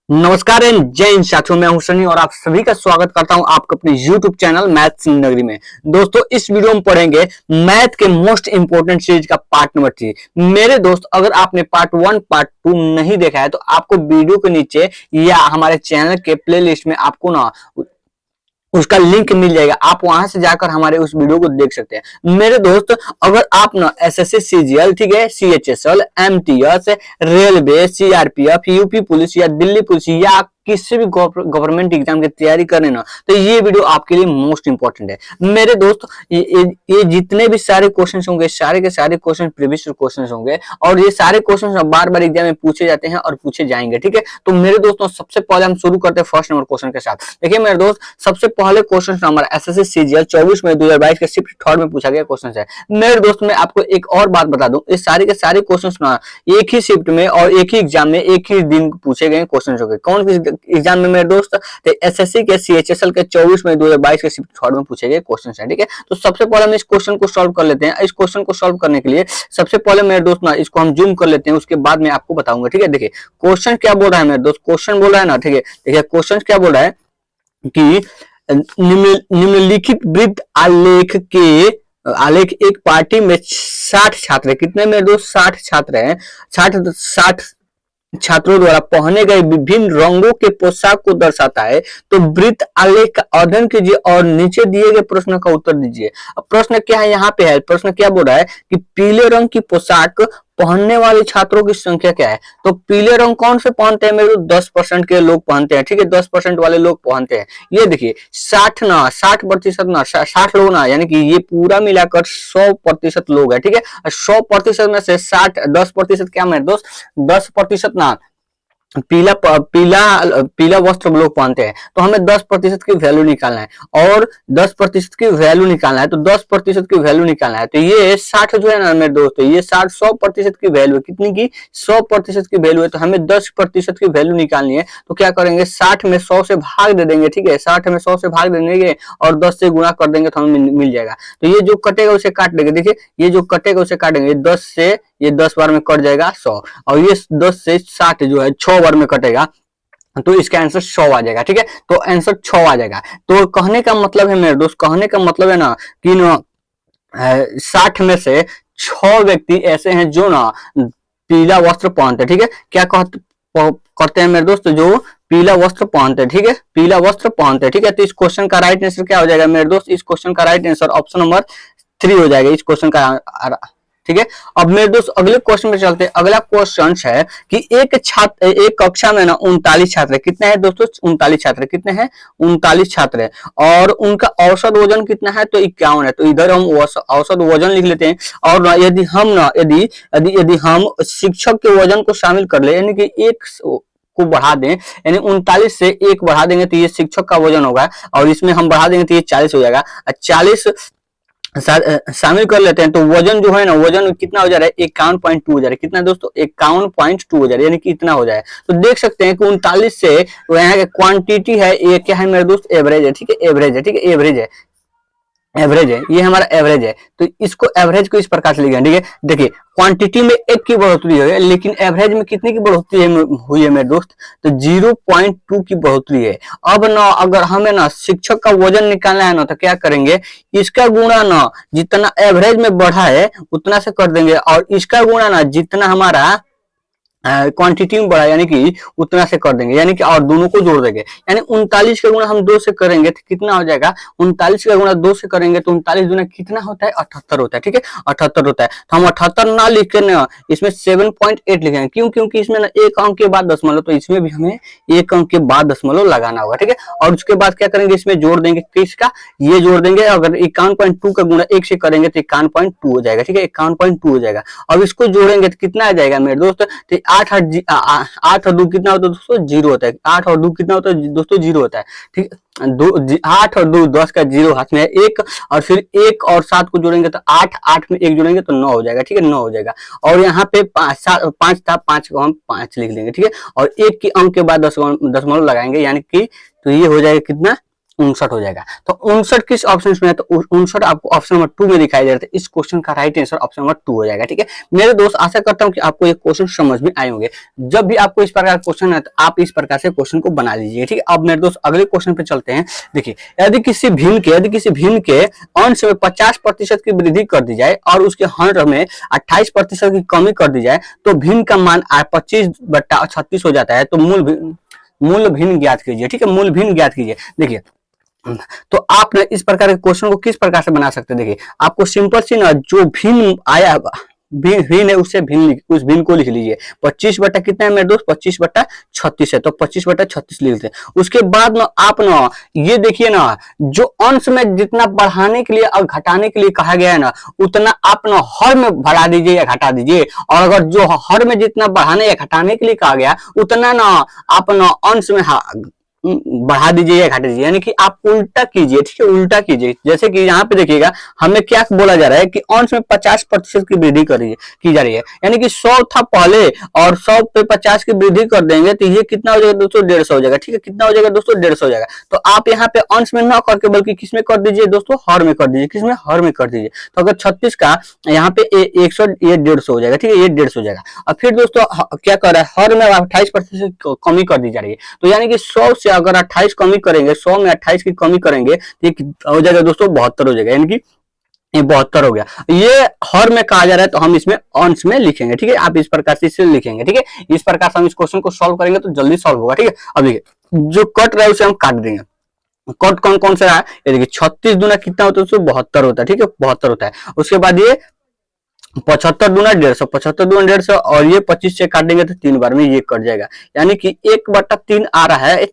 नमस्कार एंड जय हिंद साथियों, मैं हूं सनी और आप सभी का स्वागत करता हूं आपके अपने YouTube चैनल मैथ नगरी में। दोस्तों, इस वीडियो में पढ़ेंगे मैथ के मोस्ट इंपोर्टेंट सीरीज का पार्ट नंबर 3। मेरे दोस्त, अगर आपने पार्ट 1 पार्ट 2 नहीं देखा है तो आपको वीडियो के नीचे या हमारे चैनल के प्लेलिस्ट में आपको ना उसका लिंक मिल जाएगा। आप वहां से जाकर हमारे उस वीडियो को देख सकते हैं। मेरे दोस्त, अगर आप ना एसएससी सीजीएल, ठीक है, CHSL, MTS, railway, CRPF, UP police या दिल्ली पुलिस या किसी भी गवर्नमेंट एग्जाम की तैयारी करें ना, तो ये वीडियो आपके लिए मोस्ट इंपॉर्टेंट है। मेरे दोस्त, ये जितने भी सारे क्वेश्चन होंगे, सारे के सारे क्वेश्चन प्रीवियस क्वेश्चन होंगे और ये सारे क्वेश्चन बार बार एग्जाम में पूछे जाते हैं और पूछे जाएंगे, ठीक है। तो मेरे दोस्तों, सबसे पहले हम शुरू करते हैं फर्स्ट नंबर क्वेश्चन के साथ। देखिए मेरे दोस्त, सबसे पहले क्वेश्चन हमारा एसएससी सीजीएल 24 मई 2022 के शिफ्ट थर्ड में पूछा गया क्वेश्चन है। मेरे दोस्त, मैं आपको एक और बात बता दूं, ये सारे के सारे क्वेश्चन ना एक ही शिफ्ट में और एक ही एग्जाम में एक ही दिन पूछे गए क्वेश्चन हो गए। कौन एग्जाम में मेरे दोस्त? तो एसएससी के सीएचएसएल के 24 मई 2022 के शिफ्ट थर्ड में पूछे गए क्वेश्चन है, ठीक है। तो सबसे पहले हम इस क्वेश्चन को सॉल्व कर लेते हैं। इस क्वेश्चन को सॉल्व करने के लिए सबसे पहले मेरे दोस्त ना इसको हम जूम कर लेते हैं, उसके बाद मैं आपको बताऊंगा, ठीक है। देखिए क्वेश्चन क्या बोल रहा है मेरे दोस्त, क्वेश्चन बोल रहा है ना, ठीक है। देखिए क्वेश्चन क्या बोल रहा है कि निम्नलिखित वृत्त आलेख एक पार्टी में 60 छात्र है। कितने मेरे दोस्त? 60 छात्र हैं। 60 छात्रों द्वारा पहने गए विभिन्न रंगों के पोशाक को दर्शाता है। तो वृत्त आलेख का अध्ययन कीजिए और नीचे दिए गए प्रश्न का उत्तर दीजिए। अब प्रश्न क्या है यहाँ पे है, प्रश्न क्या बोल रहा है कि पीले रंग की पोशाक पहनने वाले छात्रों की संख्या क्या है। तो पीले रंग कौन से पहनते हैं मेरे? 10% के लोग पहनते हैं, ठीक है। 10% वाले लोग पहनते हैं। ये देखिए 60% ना 60 लोग ना, यानी कि ये पूरा मिलाकर 100% लोग है, ठीक है। 100% में से 10% क्या मेरे दोस्त? 10% ना पीला वस्त्र लोग पहनते हैं। तो हमें 10% की वैल्यू निकालना है और 10% की वैल्यू निकालना है। तो 10% की वैल्यू निकालना है। तो ये 60 जो है ना मेरे दोस्तों, ये 100% की वैल्यू कितनी की? 100% की वैल्यू है। तो हमें 10% की वैल्यू निकालनी है। तो क्या करेंगे? 60 में 100 से भाग दे देंगे, ठीक है। 60 में 100 से भाग दे देंगे और 10 से गुणा कर देंगे तो हमें मिल जाएगा। तो ये जो कटेगा उसे काट देंगे। देखिए ये जो कटेगा उसे काटेंगे। 10 से ये 10 बार में कट जाएगा 100 और ये 10 से 60 जो है 6 बार में कटेगा, तो इसका आंसर 100 आ जाएगा, ठीक है। तो आंसर 6 आ जाएगा। तो कहने का मतलब है मेरे दोस्त, कहने का मतलब है ना कि ना 60 में से 6 व्यक्ति ऐसे हैं जो ना पीला वस्त्र पहनते हैं, ठीक है। क्या करते हैं मेरे दोस्त? जो पीला वस्त्र पहनते हैं, ठीक है, पीला वस्त्र पहनते हैं, ठीक है। तो इस क्वेश्चन का राइट आंसर क्या हो जाएगा मेरे दोस्त? इस क्वेश्चन का राइट आंसर ऑप्शन नंबर 3 हो जाएगा इस क्वेश्चन का, ठीक है। अब मेरे दोस्त अगले क्वेश्चन में चलते हैं। अगला क्वेश्चन है कि एक कक्षा में ना 39 छात्र है। कितने हैं दोस्तों? 39 छात्र। कितने हैं? 39 छात्र है और उनका औसत वजन कितना है? तो 51 है। तो इधर हम औसत वजन लिख लेते हैं। और यदि हम शिक्षक के वजन को शामिल कर ले, यानी कि एक को बढ़ा दें, यानी 39 से 1 बढ़ा देंगे तो ये शिक्षक का वजन होगा और इसमें हम बढ़ा देंगे तो ये 40 हो जाएगा। 40 शामिल कर लेते हैं तो वजन जो है ना, वजन कितना हो जा रहा है? 51.2 हो जा रहा है। कितना दोस्तों? 51.2 हो जा रहा है, यानी कि इतना हो जाए। तो देख सकते हैं कि 39 से यहाँ क्वांटिटी है, ये क्या है मेरे दोस्त? एवरेज है, ठीक है। एवरेज है, ठीक है। एवरेज है, ये हमारा एवरेज है। तो इसको एवरेज को इस प्रकार से लिखेंगे, ठीक है। देखिए क्वांटिटी में 1 की बढ़ोतरी है, लेकिन एवरेज में कितने की बढ़ोतरी हुई है मेरे दोस्त? तो 0.2 की बढ़ोतरी है। अब ना अगर हमें ना शिक्षक का वजन निकालना है ना, तो क्या करेंगे? इसका गुणा ना जितना एवरेज में बढ़ा है उतना से कर देंगे और इसका गुणा ना जितना हमारा क्वांटिटी में बढ़ा यानी कि उतना से कर देंगे, यानी कि और दोनों को जोड़ देंगे। यानी 39 का गुणा हम 2 से करेंगे तो कितना हो जाएगा? 39 का गुणा 2 से करेंगे तो 39 गुना कितना होता है? 78 होता है, ठीक है। 78 होता है। तो हम 78 ना लिख के ना इसमें 7.8 लिखेंगे। क्यों? क्योंकि इसमें ना 1 अंक के बाद दशमलव, तो इसमें भी हमें 1 अंक के बाद दशमलव लगाना होगा, ठीक है। और उसके बाद क्या करेंगे? इसमें जोड़ देंगे किसका? ये जोड़ देंगे। अगर 51.2 का गुणा 1 से करेंगे तो 51.2 हो जाएगा, ठीक है। 51.2 हो जाएगा। अब इसको जोड़ेंगे तो कितना आ जाएगा मेरे दोस्त? तो 8 और 2 कितना होता है दोस्तों? 0 होता है। 8 और 2 कितना होता है दोस्तों? 0 होता है, ठीक है। 8 और 2 10 का 0 हाथ में है 1, और फिर 1 और 7 को जोड़ेंगे तो 8 में 1 जोड़ेंगे तो 9 हो जाएगा, ठीक है। 9 हो जाएगा। और यहाँ पे 5 था, 5 को हम 5 लिख लेंगे, ठीक है। और 1 की अंक के बाद दशमलव लगाएंगे, यानी कि तो ये हो जाएगा कितना? 59 हो जाएगा। तो 59 किस ऑप्शन में है, तो 59 आपको ऑप्शन नंबर 2 में दिखाई दे रहा है। इस क्वेश्चन का राइट आंसर ऑप्शन नंबर 2 हो जाएगा। ठीक है मेरे दोस्त, आशा करता हूं कि आपको ये क्वेश्चन समझ में आए होंगे। जब भी आपको इस प्रकार क्वेश्चन है तो आप इस प्रकार से क्वेश्चन को बना लीजिए। ठीक है, अब मेरे दोस्त अगले क्वेश्चन पे चलते हैं। देखिए, यदि किसी भिन्न के अंश में 50% की वृद्धि कर दी जाए और उसके हर में 28% की कमी कर दी जाए तो भिन्न का मान 25/36 हो जाता है। तो मूल भिन्न ज्ञात कीजिए। ठीक है, मूल भिन्न ज्ञात कीजिए। देखिए, तो आप ना इस प्रकार के क्वेश्चन को किस प्रकार से बना सकते हैं। देखिए, आपको सिंपल सी ना जो भिन्न आया भिन्न है उससे उस भिन्न को लिख लीजिए। 25 बटा कितना है मेरे दोस्त, 25/36 है। तो 25/36 लिख देते हैं। उसके बाद ना आप ना ये देखिए ना, जो अंश में जितना बढ़ाने के लिए और घटाने के लिए कहा गया है ना, उतना आप ना हर में बढ़ा दीजिए या घटा दीजिए। और अगर जो हर में जितना बढ़ाने या घटाने के लिए कहा गया उतना ना आप ना अंश में बढ़ा दीजिए या घटा दीजिए, यानी कि आप उल्टा कीजिए। ठीक है, उल्टा कीजिए। जैसे कि यहाँ पे देखिएगा, हमें क्या बोला जा रहा है कि अंश में 50% की वृद्धि की जा रही है, यानी कि 100 था पहले और 100 पे 50 की वृद्धि कर देंगे तो ये कितना हो जाएगा दोस्तों, 150 हो जाएगा। ठीक है, कितना हो जाएगा दोस्तों, 150 हो जाएगा। तो आप यहाँ पे अंश में ना करके बल्कि किसमें कर दीजिए दोस्तों, हर में कर दीजिए। किसमें, हर में कर दीजिए। तो अगर 36 का यहाँ पे 100, ये 150 हो जाएगा। ठीक है, ये 150 हो जाएगा। और फिर दोस्तों क्या कर रहा है, हर में 28% कमी कर दी जा रही है। तो यानी कि 100 से अगर 28 कमी करेंगे, 100 में 28 की कमी करेंगे तो ये हो जाएगा दोस्तों 72 हो जाएगा, यानी कि ये 72 हो गया। ये हर में कहा जा रहा है तो हम इसमें अंश में लिखेंगे। ठीक है, आप इस प्रकार से इसे लिखेंगे। ठीक है, इस प्रकार से हम इस क्वेश्चन को सॉल्व करेंगे तो जल्दी सॉल्व होगा। ठीक है, अब देखिए, जो कट रहा है उसे हम काट देंगे। कट कौन कौन सा है, ये देखिए 36 दूना कितना होता है, 72 होता है। ठीक है, 72 होता है। उसके बाद ये 75 दूना 150, 75 दूना 150 और ये 25 से काटेंगे तो 3 बार में ये कट जाएगा, यानी कि 1/3 आ रहा है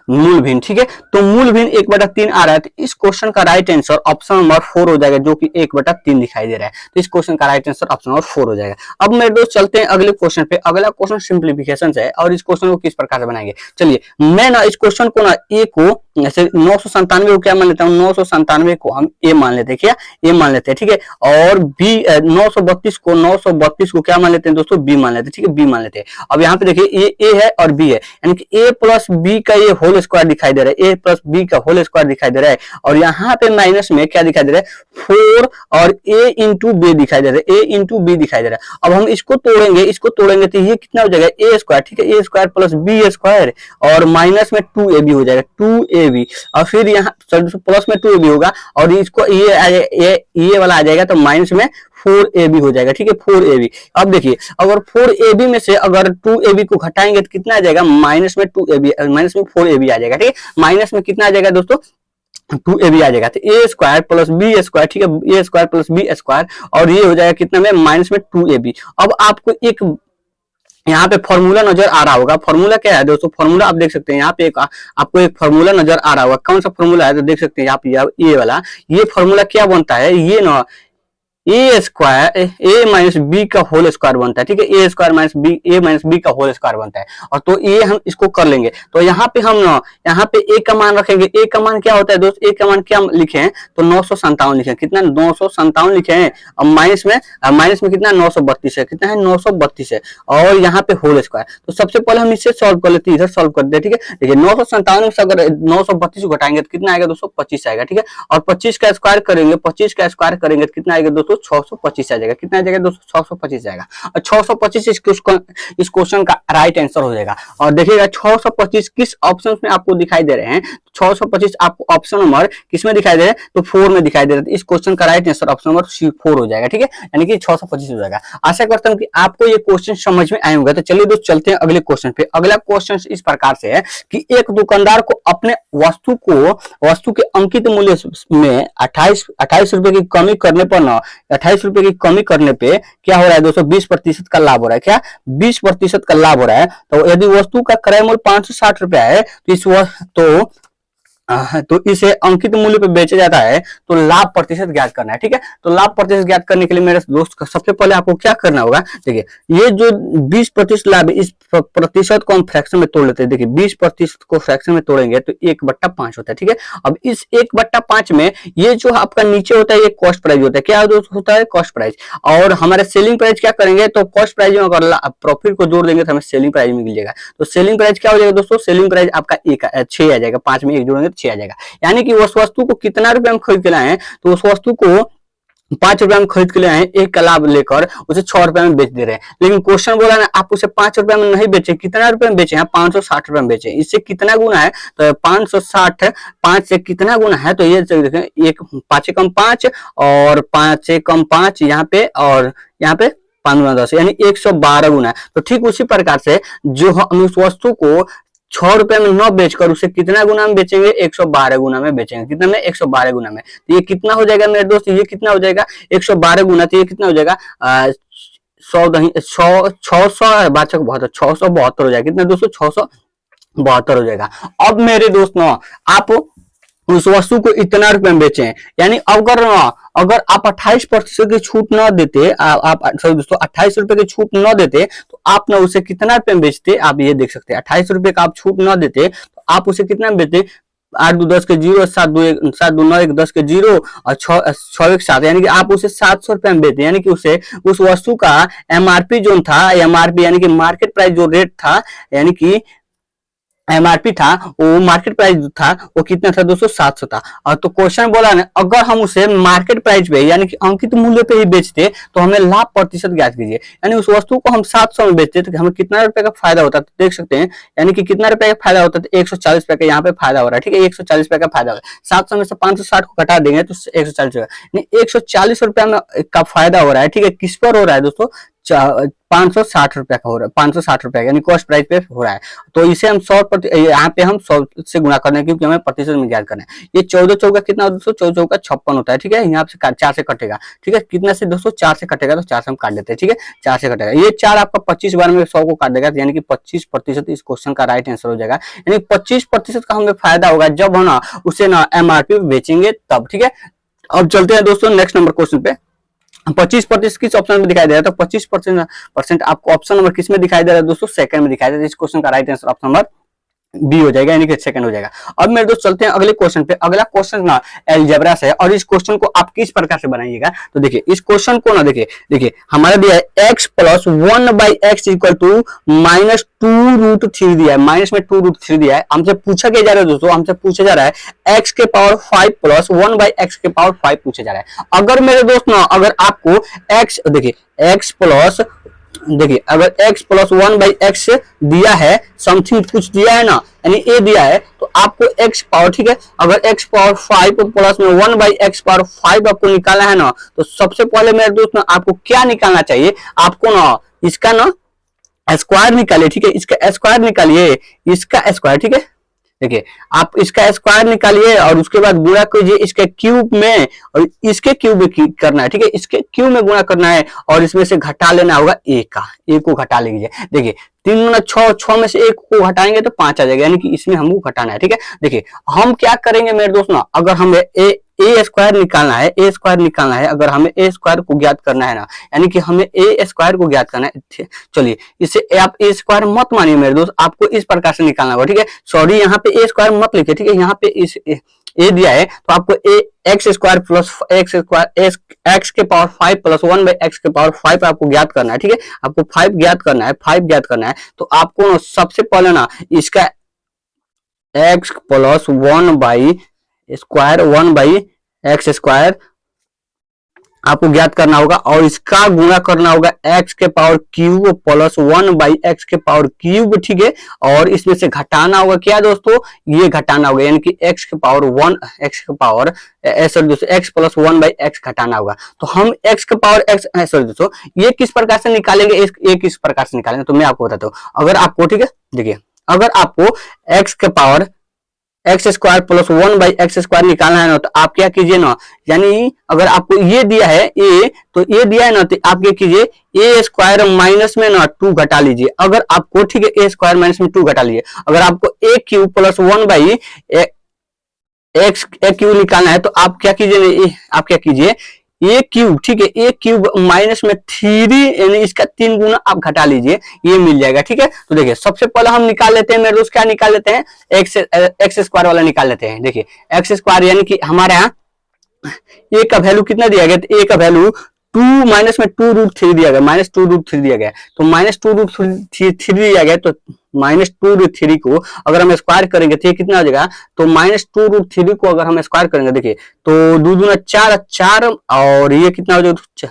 मूल भिन्न। ठीक है, तो मूल भिन्न 1/3 आ रहा है। तो इस क्वेश्चन का राइट आंसर ऑप्शन नंबर 4 हो जाएगा, जो कि 1/3 दिखाई दे रहा है। तो इस क्वेश्चन का राइट आंसर ऑप्शन नंबर 4 हो जाएगा। अब मेरे दोस्त चलते हैं अगले क्वेश्चन पे। अगला क्वेश्चन सिंप्लीफिकेशन है और इस क्वेश्चन को किस प्रकार से बनाएंगे, चलिए मैं ना इस क्वेश्चन को ना ए को जैसे 997 को क्या मान लेता हूँ, 997 को हम ए मान लेते हैं। क्या, ए मान लेते हैं। ठीक है, और बी 932 को क्या मान लेते हैं दोस्तों, बी मान लेते हैं। ठीक है, बी मान लेते हैं। अब यहाँ पे देखिए ए है और बी है, यानी कि ए प्लस बी का ये होल स्क्वायर दिखाई दे रहा है, ए प्लस बी का होल स्क्वायर दिखाई दे रहा है। और यहाँ पे माइनस में क्या दिखाई दे रहा है, 4 और ए इंटू बी दिखाई दे रहा है, ए इंटू बी दिखाई दे रहा है। अब हम इसको तोड़ेंगे तो ये कितना हो जाएगा, ए स्क्वायर। ठीक है, ए स्क्वायर प्लस बी स्क्वायर और माइनस में 2ab हो जाएगा, 2ab। और फिर यहाँ प्लस में 2ab होगा और इसको ये वाला आ जाएगा तो माइनस में 4ab हो जाएगा। ठीक है, 4ab। अब देखिए, अगर 4ab में से अगर 2ab को घटाएंगे तो कितना आ जाएगा, माइनस में 2ab, माइनस में 4ab आ जाएगा। ठीक है, माइनस में कितना आ जाएगा दोस्तों, 2ab आ जाएगा। तो ए स्क्वायर प्लस बी स्क्वायर, ठीक है, ए स्क्वायर प्लस बी स्क्वायर और ये हो जाएगा कितना में, माइनस में 2ab। अब आपको एक यहाँ पे फॉर्मूला नजर आ रहा होगा। फॉर्मूला क्या है दोस्तों, फॉर्मूला आप देख सकते हैं यहाँ पे आपको एक फॉर्मूला नजर आ रहा होगा। कौन सा फॉर्मूला है तो देख सकते हैं यहाँ पे, ये वाला। ये फॉर्मूला क्या बनता है, ये ना ए स्क्वायर ए माइनस बी का होल स्क्वायर बनता है। ठीक है, ए स्क्वायर माइनस बी, ए माइनस बी का होल स्क्वायर बनता है। और तो ये हम इसको कर लेंगे तो यहाँ पे हम ना यहाँ पे ए का मान रखेंगे। ए का मान क्या होता है दोस्त, ए का मान क्या लिखे हैं तो 957 लिखे हैं। कितना, 957 लिखे हैं। और माइनस में कितना, 932 है। कितना है, 932 है। और यहाँ पे होल स्क्वायर। तो सबसे पहले हम इससे सॉल्व कर लेते हैं, इधर सॉल्व कर दे। ठीक है, देखिए 957 से अगर 932 को घटाएंगे तो कितना आएगा दोस्तों, 25 आएगा। ठीक है, और 25 का स्क्वायर करेंगे, 25 का स्क्वायर करेंगे तो कितना आएगा दोस्तों, 625 आ जाएगा। कितना आ जाएगा दोस्तों, 625 जाएगा। और 625 इस क्वेश्चन का राइट आंसर हो जाएगा। और देखिएगा 625 किस ऑप्शन में आपको दिखाई दे रहे हैं, 625 आपको ऑप्शन नंबर किसमें दिखाई दे रहे हैं, तो 4 में दिखाई दे रहे हैं। इस क्वेश्चन का राइट आंसर ऑप्शन नंबर 4 हो जाएगा। ठीक है, यानी कि 625 हो जाएगा। आशा करता हूं कि आपको ये क्वेश्चन समझ में आए होंगे। तो चलिए दोस्त चलते हैं अगले क्वेश्चन पे। अगला क्वेश्चन इस प्रकार से है कि एक दुकानदार को अपने वस्तु के अंकित मूल्य में 28 रुपए की कमी करने पर ना 28 रुपए की कमी करने पे क्या हो रहा है दोस्तों, 20% का लाभ हो रहा है। क्या, 20% का लाभ हो रहा है। तो यदि वस्तु का क्रय मूल्य 560 रुपया है तो तो इसे अंकित मूल्य पे बेचा जाता है तो लाभ प्रतिशत ज्ञात करना है। ठीक है, तो लाभ प्रतिशत ज्ञात करने के लिए मेरे दोस्त सबसे पहले आपको क्या करना होगा, देखिए ये जो 20% लाभ, इस प्रतिशत को हम फ्रैक्शन में तोड़ लेते हैं। देखिए 20% को फ्रैक्शन में तोड़ेंगे तो 1/5 होता है। ठीक है, अब इस 1/5 में ये जो आपका नीचे होता है ये कॉस्ट प्राइस होता है। क्या होता है? Cost price. और हमारे सेलिंग प्राइस क्या करेंगे, तो कॉस्ट प्राइस में अगर प्रॉफिट को जोड़ देंगे तो हमें सेलिंग प्राइस मिल जाएगा। तो सेलिंग प्राइस क्या हो जाएगा दोस्तों, सेलिंग प्राइस आपका 6 आ जाएगा, 5 में 1 जोड़ेंगे तो 6 आ जाएगा। यानी कि उस वस्तु को कितना रुपए में खरीद के लाए हैं, तो उस वस्तु को 5 रुपए में खरीद के लाए हैं, 1 का लाभ लेकर उसे 6 रुपए में बेच दे रहे हैं। लेकिन क्वेश्चन बोला ना आप उसे 5 रुपए में नहीं बेचे, कितना रुपए में बेचे हैं? 560 रुपए में बेचे। इससे कितना गुना है, तो 560 5 से कितना गुना है, तो ये देखें, एक 5 कम 5 और 5 कम 5 यहाँ पे, और यहाँ पे 5 गुना 10 यानी 112 गुना है। तो ठीक उसी प्रकार से जो हम उस वस्तु को 6 रुपए में न बेचकर उसे कितना गुना में बेचेंगे, 112 गुना में बेचेंगे। कितना में? 112 गुना में। तो ये कितना हो जाएगा मेरे दोस्त, ये कितना हो जाएगा 112 गुना, तो ये कितना हो जाएगा 672 हो जाएगा। कितना दोस्तों? 672 हो जाएगा। अब मेरे दोस्त ना आप उस वस्तु को इतना रुपए में बेचे, यानी अगर आप 28% की छूट न देते, आप सॉरी दोस्तों 28 रुपए की छूट न देते तो आप ना उसे कितना रुपए में बेचते, आप ये देख सकते हैं। 28 रुपए का आप छूट न देते तो आप उसे कितना में बेचते, 8 2 10 के 0, 7 2 9 1 10 के 0 और 6 1 7, यानी कि आप उसे 700 रुपए में बेचते। यानी कि उसे उस वस्तु का एमआरपी जो था, एमआरपी यानी कि मार्केट प्राइस जो रेट था, यानी कि एमआरपी था, वो मार्केट प्राइस था वो कितना था दोस्तों, 700 था। और तो क्वेश्चन बोला ना अगर हम उसे मार्केट प्राइस पे यानी कि अंकित मूल्य पे ही बेचते तो हमें लाभ प्रतिशत ज्ञात कीजिए। यानी उस वस्तु को हम 700 में बेचते तो हमें कितना रुपए का फायदा होता, तो देख सकते हैं यानी कि कितना रुपए का फायदा होता है, 140 रुपए का यहाँ पे फायदा हो रहा है। ठीक है, 140 रुपए का फायदा हो रहा है। 700 में से 560 को घटा देंगे तो 140 रुपए, 140 रुपए में का फायदा हो रहा है। ठीक है, किस पर हो रहा है दोस्तों, 560 रुपए का हो रहा है, 560 रुपए यानी कॉस्ट प्राइस पे हो रहा है। तो इसे हम 100 यहाँ पे हम 100 से गुणा करना है क्योंकि हमें प्रतिशत में ज्ञात करना है। ये 14 चौका कितना दोस्तों, 14 चौका 56 होता है। ठीक है, यहाँ से 4 से कटेगा। ठीक है, कितना से दोस्तों, 4 से कटेगा, तो 4 से हम काट देते हैं। ठीक है, 4 से कटेगा, ये 4 आपका 25 बार में 100 को काट देगा, यानी कि 25% इस क्वेश्चन का राइट आंसर हो जाएगा। यानी 25% का हमें फायदा होगा जब हम ना उसे ना एमआरपी बेचेंगे तब। ठीक है, अब चलते हैं दोस्तों नेक्स्ट नंबर क्वेश्चन पे। 25% किस ऑप्शन में दिखाई दे रहा है, तो 25% आपको ऑप्शन नंबर किस में दिखाई दे रहा है दोस्तों, सेकंड में दिखाई दे रहा है। इस क्वेश्चन का right answer option number B हो जाएगा, यानी कि सेकंड हो जाएगा। अब मेरे दोस्त चलते हैं अगले क्वेश्चन पे। अगला क्वेश्चन ना अलजेब्रा से है और इस क्वेश्चन को आप किस प्रकार से बनाइएगा, तो देखिए इस क्वेश्चन को ना देखिए हमारा दिया है x plus 1/x equal to -2√3 दिया है, माइनस में 2√3 दिया है। हमसे पूछा क्या जा रहा है दोस्तों, हमसे पूछा जा रहा है x के पावर 5 प्लस 1/x के पावर 5 पूछा जा रहा है। अगर मेरे दोस्त ना अगर आपको x देखिए x प्लस देखिए अगर x प्लस 1/x दिया है, समथिंग कुछ दिया है ना, यानी a दिया है, तो आपको x पावर, ठीक है, अगर x पावर 5 प्लस में 1/x पावर 5 आपको निकालना है ना, तो सबसे पहले मेरे दोस्त ना आपको क्या निकालना चाहिए, आपको ना इसका ना स्क्वायर निकालिए। ठीक है, इसका स्क्वायर निकालिए, इसका स्क्वायर। ठीक है, देखिए आप इसका स्क्वायर निकालिए और उसके बाद गुणा कीजिए इसके क्यूब में और इसके क्यूब में करना है। ठीक है, इसके क्यूब में गुणा करना है और इसमें से घटा लेना होगा a का, a को घटा लीजिए। देखिए 3 गुना 6, 6 में से 1 को घटाएंगे तो 5 आ जाएगा, यानी कि इसमें हमको घटाना है। ठीक है, देखिए हम क्या करेंगे मेरे दोस्त ना, अगर हमें ए स्क्वायर निकालना है, ए स्क्वायर निकालना है, अगर हमें ए स्क्वायर को ज्ञात करना है ना, यानी कि हमें ए स्क्वायर को ज्ञात करना है। चलिए इसे आप ए स्क्वायर मत मानिए मेरे दोस्त, आपको इस प्रकार से निकालना होगा। ठीक है, सॉरी यहाँ पे ए स्क्वायर मत लिखिए। ठीक है, यहाँ पे इस ए दिया है तो आपको a x square plus x square x के पावर 5 प्लस 1/x के पावर 5 आपको ज्ञात करना है। ठीक है, आपको 5 ज्ञात करना है, 5 ज्ञात करना है। तो आपको सबसे पहले ना इसका x प्लस 1/x स्क्वायर आपको ज्ञात करना होगा और इसका गुणा करना होगा x के पावर क्यूब प्लस 1/x के पावर क्यूब। ठीक है, और इसमें से घटाना होगा क्या दोस्तों, ये घटाना होगा, यानी कि x के पावर 1 x के पावर सॉरी दोस्तों x प्लस 1/x घटाना होगा। तो हम x के पावर x सॉरी दोस्तों ये किस प्रकार से निकालेंगे, ये किस प्रकार से निकालेंगे तो मैं आपको बताता हूँ। अगर आपको, ठीक है, देखिए अगर आपको x के power x square plus 1/x square निकालना है ना, तो आप क्या कीजिए ना, यानी अगर आपको ये दिया है ए, तो ये दिया है ना, तो आप क्या कीजिए ए स्क्वायर माइनस में ना 2 घटा लीजिए। अगर आपको, ठीक है, ए स्क्वायर माइनस में 2 घटा लीजिए। अगर आपको ए क्यूब प्लस 1 एक्स ए क्यूब निकालना है तो आप क्या कीजिए, आप क्या कीजिए, ए क्यूब, ठीक है, ए क्यूब माइनस में 3 यानी इसका 3 गुना आप घटा लीजिए, ये मिल जाएगा। ठीक है, तो देखिए सबसे पहले हम निकाल लेते हैं मेरे दोस्त, क्या निकाल लेते हैं, एक्स स्क्वायर वाला निकाल लेते हैं। देखिए एक्स स्क्वायर यानी कि हमारे यहाँ ए का वैल्यू कितना दिया गया, तो ए का वैल्यू 2 माइनस में 2√3 दिया गया, -2√3 दिया गया, तो -2√3 दिया गया, तो -2√3 को अगर हम स्क्वायर करेंगे तो ये कितना हो जाएगा, तो -2√3 को अगर हम स्क्वायर करेंगे, देखिए तो 2 दूना 4 और ये कितना हो जाएगा,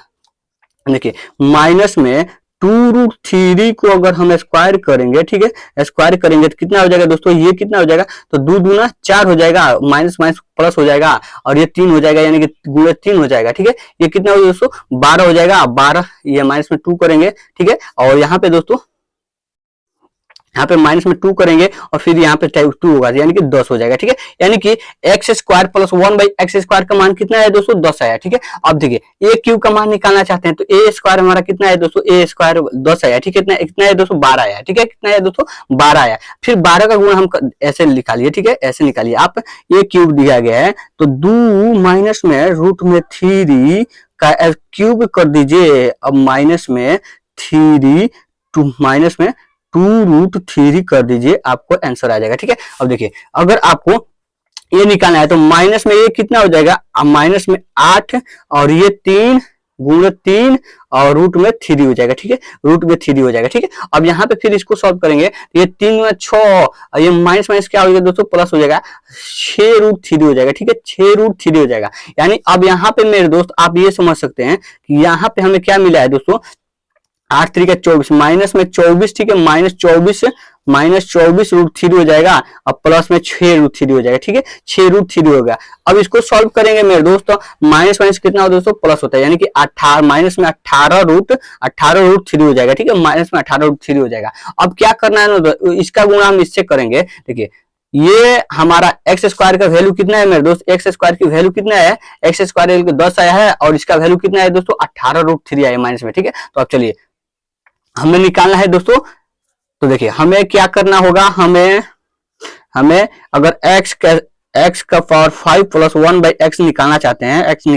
देखिए माइनस में 2√3 को अगर हम स्क्वायर करेंगे, ठीक है, स्क्वायर करेंगे तो कितना हो जाएगा दोस्तों, ये कितना हो जाएगा, तो 2 दूना 4 हो जाएगा, माइनस माइनस प्लस हो जाएगा और ये 3 हो जाएगा, यानी कि गुणे 3 हो जाएगा। ठीक है, ये कितना हो जाएगा दोस्तों, 12 हो जाएगा, 12 ये माइनस में 2 करेंगे, ठीक है, और यहाँ पे दोस्तों यहाँ पे माइनस में 2 करेंगे और फिर यहाँ पे 2 होगा, यानी कि 10 हो जाएगा। ठीक है, यानी कि x square plus 1/x square का मान कितना है दोस्तों, 10 आया। ठीक है, अब देखिए ए क्यूब का मान निकालना चाहते हैं तो ए स्क्वायर हमारा कितना है दोस्तों, ए स्क्वायर 10 आया। ठीक है, कितना है दोस्तों, 12 आया। ठीक है, कितना है दोस्तों, 12 आया। फिर 12 का गुणा हम ऐसे निकालिए, ठीक है, ऐसे निकालिए आप, ए क्यूब दिया गया है तो 2 माइनस में √3 का क्यूब कर दीजिए, अब माइनस में 3 माइनस में 2√3 कर दीजिए, आपको आंसर आ जाएगा। ठीक है, अब देखिए अगर आपको ये निकालना है तो माइनस में ये कितना हो जाएगा, माइनस में 8 और ये 3 गुणे 3 और रूट में 3 हो जाएगा। ठीक है, रूट में 3 हो जाएगा। ठीक है, अब यहाँ पे फिर इसको सॉल्व करेंगे तो ये 3 में 6 और ये माइनस माइनस क्या हो जाएगा दोस्तों, प्लस हो जाएगा, 6√3 हो जाएगा। ठीक है, 6√3 हो जाएगा। यानी अब यहाँ पे मेरे दोस्त आप ये समझ सकते हैं कि यहाँ पे हमें क्या मिला है दोस्तों, 8 3 24 माइनस में 24, ठीक है, -24 √3 हो जाएगा और प्लस में 6√3 हो जाएगा। ठीक है, 6√3 हो गया। अब इसको सॉल्व करेंगे मेरे दोस्त, माइनस माइनस कितना हो दोस्तों, प्लस होता है, यानी कि 18 माइनस में 18√3 हो जाएगा। ठीक है, माइनस में 18√3 हो जाएगा। अब क्या करना है ना, इसका गुणा हम इससे करेंगे। देखिए ये हमारा एक्स स्क्वायर का वैल्यू कितना है मेरे दोस्त, एक्स स्क्वायर की वैल्यू कितना है, एक्स स्क्वायर 10 आया है और इसका वैल्यू कितना है दोस्तों, 18√3 आया माइनस में। ठीक है, तो अब चलिए हमें निकालना है दोस्तों, तो देखिए हमें क्या करना होगा, हमें अगर x का पावर 5 प्लस 1/x निकालना चाहते हैं, x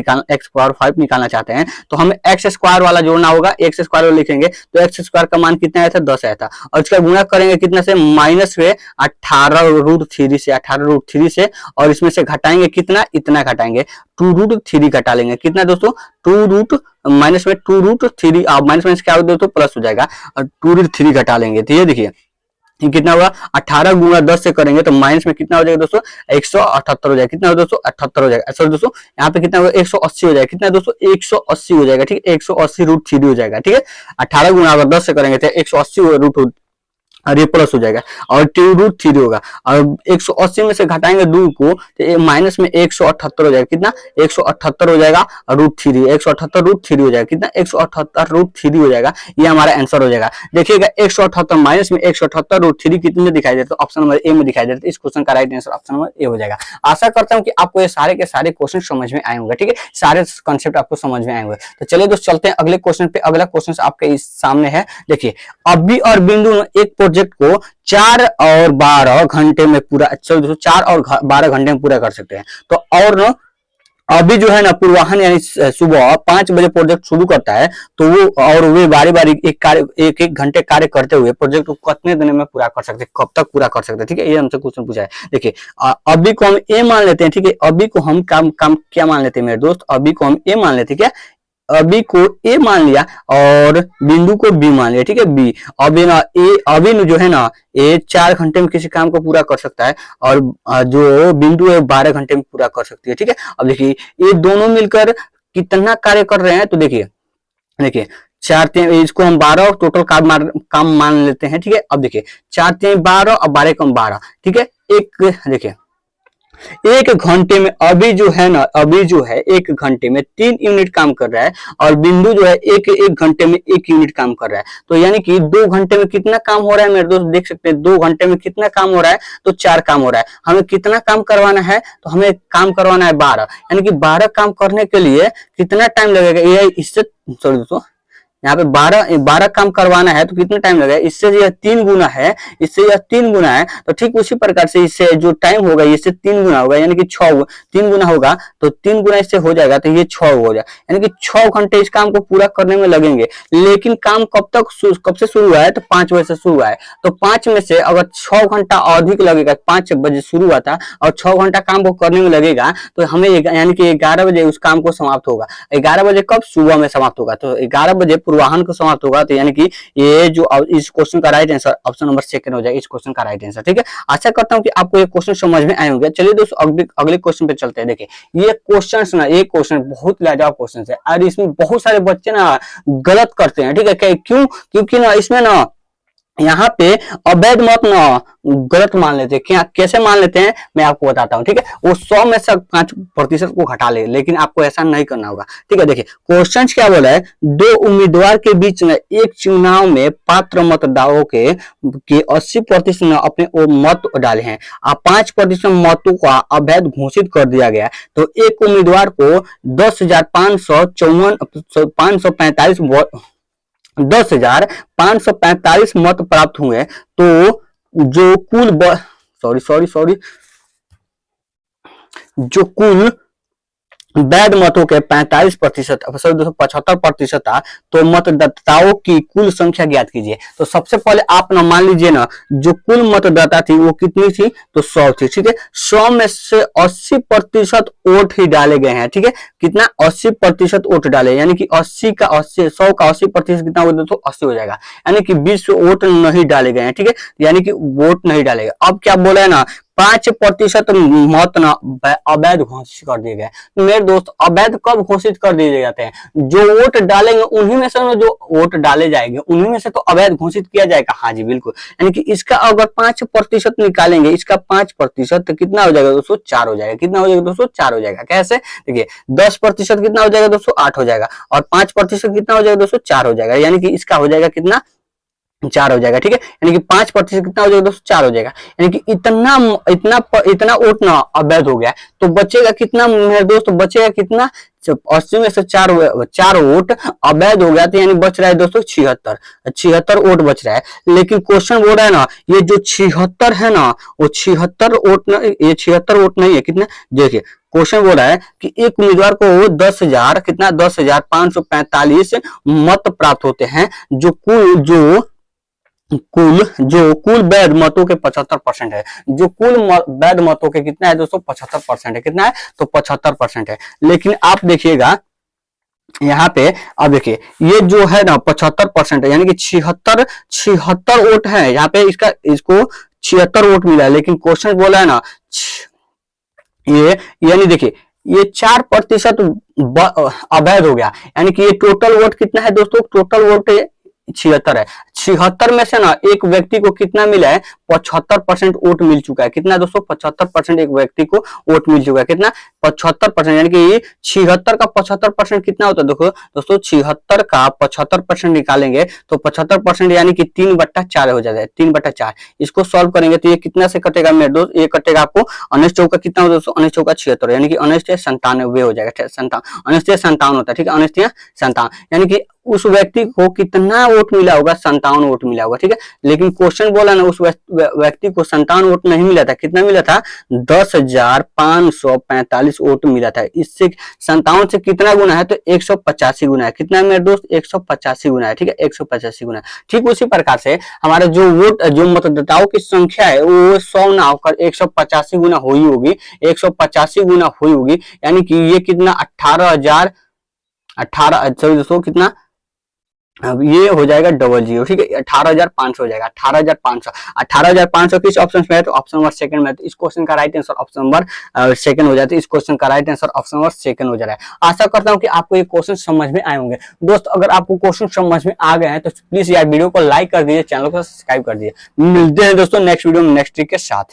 पावर 5 निकालना चाहते हैं तो हमें एक्स स्क्वायर वाला जोड़ना होगा। एक्स स्क्वायर वाला लिखेंगे तो एक्स स्क्वायर का मान कितना आया था, 10 आया था, और इसका गुणा करेंगे कितना से, माइनस में 18√3 से और इसमें से घटाएंगे कितना, इतना घटाएंगे, 2√3 घटा लेंगे, कितना दोस्तों, 2 माइनस में 2√3 माइनस माइनस क्या हो दोस्तों, प्लस हो जाएगा और 2√3 घटा लेंगे। तो ये देखिए कितना होगा, 18 गुणा 10 से करेंगे तो माइनस में कितना हो जाएगा दोस्तों, 178 हो जाएगा। कितना हो दोस्तों, 78 हो जाएगा। सॉरी दोस्तों, यहाँ पे कितना होगा, 180 हो जाएगा। कितना दोस्तों, 180 हो जाएगा। ठीक है, 180√3 हो जाएगा। ठीक है, 18 गुणा अगर 10 से करेंगे तो 180 रूट और ये प्लस हो जाएगा और 2√3 होगा और 180 में से घटाएंगे 2 को तो माइनस में 178 हो जाएगा। कितना, 178 हो जाएगा और √3 178√3 हो जाएगा। कितना, 178√3 हो जाएगा। ये हमारा आंसर हो जाएगा। देखिएगा 178 माइनस में 178√3 कितने दिखाई देते, तो ऑप्शन नंबर ए में दिखाई देते। इस क्वेश्चन का right answer option number A हो जाएगा। आशा करता हूँ कि आपको ये सारे के सारे क्वेश्चन समझ में आए होंगे। ठीक है, सारे कॉन्सेप्ट आपको समझ में आए होंगे। तो चलिए दोस्त चलते हैं अगले क्वेश्चन पे। अगला क्वेश्चन आपके इस सामने है। देखिए अभी और बिंदु एक प्रोजेक्ट को 4 और 12 घंटे में पूरा, अच्छा दोस्तों 4 और 12 घंटे में पूरा कर सकते हैं। तो और ना अभी जो है ना पूर्वाहन यानी सुबह 5 बजे प्रोजेक्ट शुरू करता है तो वो और वे बारी बारी एक घंटे कार्य करते हुए प्रोजेक्ट को कितने दिन में पूरा कर सकते हैं, कब तक पूरा कर सकते हैं। ठीक है, ये हमसे क्वेश्चन पूछा है। देखिए अभी को हम ए मान लेते हैं। ठीक है, अभी को हम काम क्या मान लेते हैं मेरे दोस्त, अभी को हम ए मान लेते हैं। क्या, अभी को ए मान लिया और बिंदु को बी मान लिया। ठीक है, बी अभी ना ए, अभी जो है ना ए 4 घंटे में किसी काम को पूरा कर सकता है और जो बिंदु है 12 घंटे में पूरा कर सकती है। ठीक है, अब देखिए ये दोनों मिलकर कितना कार्य कर रहे हैं, तो देखिए 4 इसको हम 12 टोटल काम मान लेते हैं। ठीक है, अब देखिए 4 3 12 और 12 कम 12। ठीक है, एक देखिए 1 घंटे में अभी जो है ना, अभी जो है 1 घंटे में 3 यूनिट काम कर रहा है और बिंदु जो है एक घंटे में 1 यूनिट काम कर रहा है। तो यानी कि 2 घंटे में कितना काम हो रहा है मेरे दोस्त, देख सकते हैं 2 घंटे में कितना काम हो रहा है, तो 4 काम हो रहा है। हमें कितना काम करवाना है, तो हमें काम करवाना है 12, यानी कि 12 काम करने के लिए कितना टाइम लगेगा, ये इससे सॉरी दोस्तों यहाँ पे 12 काम करवाना है तो कितना टाइम लगेगा, इससे यह 3 गुना है, इससे यह 3 गुना है, तो ठीक उसी प्रकार से इससे जो टाइम होगा इससे 3 गुना होगा, यानी कि 3 गुना होगा, तो 3 गुना इससे हो जाएगा, तो ये 6 हो जाएगा, यानी कि 6 घंटे इस काम को पूरा करने में लगेंगे। लेकिन काम कब से शुरू हुआ है, तो 5 बजे से शुरू हुआ है, तो 5 में से अगर 6 घंटा अधिक लगेगा, 5 बजे शुरू हुआ था और 6 घंटा काम को करने में लगेगा, तो हमें यानी कि 11 बजे उस काम को समाप्त होगा। 11 बजे कब, सुबह में समाप्त होगा, तो 11 बजे पूर्वाह्न को समाप्त होगा, तो यानी कि ये जो इस क्वेश्चन का right answer option number second हो जाएगा, इस क्वेश्चन का राइट आंसर। ठीक है, आशा करता हूं कि आपको ये क्वेश्चन समझ में आए होंगे। चलिए दोस्तों अगले क्वेश्चन पे चलते हैं। देखिए ये क्वेश्चन ना, ये क्वेश्चन बहुत लाजवाब क्वेश्चन है और इसमें बहुत सारे बच्चे ना गलत करते हैं। ठीक है, क्यों, क्योंकि ना इसमें ना यहाँ पे अवैध मत ना गलत मान लेते हैं। क्या कैसे मान लेते हैं मैं आपको बताता हूँ। ठीक है, वो 100 में से 5% को घटा ले, लेकिन आपको ऐसा नहीं करना होगा। ठीक है, देखिए क्वेश्चन क्या बोला है, 2 उम्मीदवार के बीच में एक चुनाव में पात्र मतदाताओं के 80% ने अपने वो मत डाले हैं और 5% मतों का अवैध घोषित कर दिया गया। तो एक उम्मीदवार को 10,545 मत प्राप्त हुए, तो जो कुल जो कुल वैध मतों के 45%, दोस्तों 75% था, तो मतदाताओं की कुल संख्या ज्ञात कीजिए। तो सबसे पहले आप ना मान लीजिए ना, जो कुल मतदाता थी वो कितनी थी, तो 100 थी। ठीक है, 100 में से 80% वोट ही डाले गए हैं। ठीक है, कितना, 80% वोट डाले, यानी कि 100 का 80% कितना हो, दोस्तों 80 हो जाएगा, यानी कि 20 वोट नहीं डाले गए हैं। ठीक है, यानी कि वोट नहीं डाले गए। अब क्या बोला है ना, 5% मत ना अवैध घोषित कर दिए गए। मेरे दोस्त अवैध कब घोषित कर दिए जाते हैं, जो वोट डालेंगे उन्हीं में से, जो वोट डाले जाएंगे उन्हीं में से तो अवैध घोषित किया जाएगा। हाँ जी बिल्कुल, यानी कि इसका अगर 5% निकालेंगे, इसका 5% तो कितना हो जाएगा दोस्तों, 4 हो जाएगा। कितना हो जाएगा दोस्तों, 4 हो जाएगा। कैसे, देखिए 10% कितना हो जाएगा दोस्तों, 8 हो जाएगा, और 5% कितना हो जाएगा दोस्तों, 4 हो जाएगा, यानी कि इसका हो जाएगा कितना, 4 हो जाएगा। ठीक है, यानी कि 5% कितना हो जाएगा दोस्तों, 4 हो जाएगा, यानी कि इतना वोट ना अवैध हो गया, तो बचेगा कितना मेरे दोस्त, बचेगा कितना, 80 में से 4 वोट अवैध हो गया, तो यानी बच रहा है दोस्तों 76 वोट बच रहा है। लेकिन क्वेश्चन बोल रहा है ना, ये जो 76 है ना, वो 76 वोट, ये 76 वोट नहीं है। कितना, देखिए क्वेश्चन बोल रहा है कि एक उम्मीदवार को 10,545 मत प्राप्त होते हैं, जो कुल वैध मतों के 75% है। जो कुल वैध मतों के कितना है दोस्तों, 75% है। कितना है, तो 75% है। लेकिन आप देखिएगा यहाँ पे, अब देखिए ये जो है ना 75% है, यानी कि 76 वोट है यहाँ पे, इसको 76 वोट मिला है। लेकिन क्वेश्चन बोला है ना, ये यानी देखिए ये 4% अवैध हो गया, यानी कि ये टोटल वोट कितना है दोस्तों, टोटल वोट 76 है। 76 में से ना एक व्यक्ति को कितना मिला है, 75% वोट मिल चुका है। कितना दोस्तों, 75% एक व्यक्ति को वोट मिल चुका है। कितना, 75%, यानी कि 76 का 75% कितना होता है, देखो दोस्तों 76 का 75% निकालेंगे तो 75% यानी कि 3/4 हो जाता है, 3/4। इसको सॉल्व करेंगे तो ये कितना से कटेगा मेरे दोस्त, ये कटेगा आपको 19 चौका कितना होता है दोस्तों, 19 चौका 76, यानी कि 19 हो जाएगा, 57 होता है। ठीक है, 57, यानी कि उस व्यक्ति को कितना वोट मिला होगा, 57 वोट मिला होगा। ठीक है, लेकिन क्वेश्चन बोला ना, उस व्यक्ति को 57 वोट नहीं मिला था। कितना मिला था, 10,545 वोट मिला था। इससे 57 से कितना गुना है, तो 185 गुना है। कितना है मेरे दोस्त, 185 गुना है। ठीक है, 185 गुना। ठीक उसी प्रकार से हमारे जो मतदाताओं की संख्या है वो 100 ना होकर 185 गुना हुई होगी, 185 गुना हुई होगी, यानी कि ये कितना 18 दोस्तों कितना, अब ये हो जाएगा 00। ठीक है, 18,500 हो जाएगा, 18,500 किस ऑप्शन में है, तो ऑप्शन नंबर सेकंड में है। तो इस क्वेश्चन का right answer option number second हो जाता है। इस क्वेश्चन का right answer option number second हो जा रहा है। आशा करता हूं कि आपको ये क्वेश्चन समझ में आए होंगे। दोस्त अगर आपको क्वेश्चन समझ में आ गए हैं तो प्लीज यार वीडियो को लाइक कर दीजिए, चैनल को सब्सक्राइब कर दीजिए। मिलते हैं दोस्तों नेक्स्ट वीडियो में नेक्स्ट ट्रिक के साथ।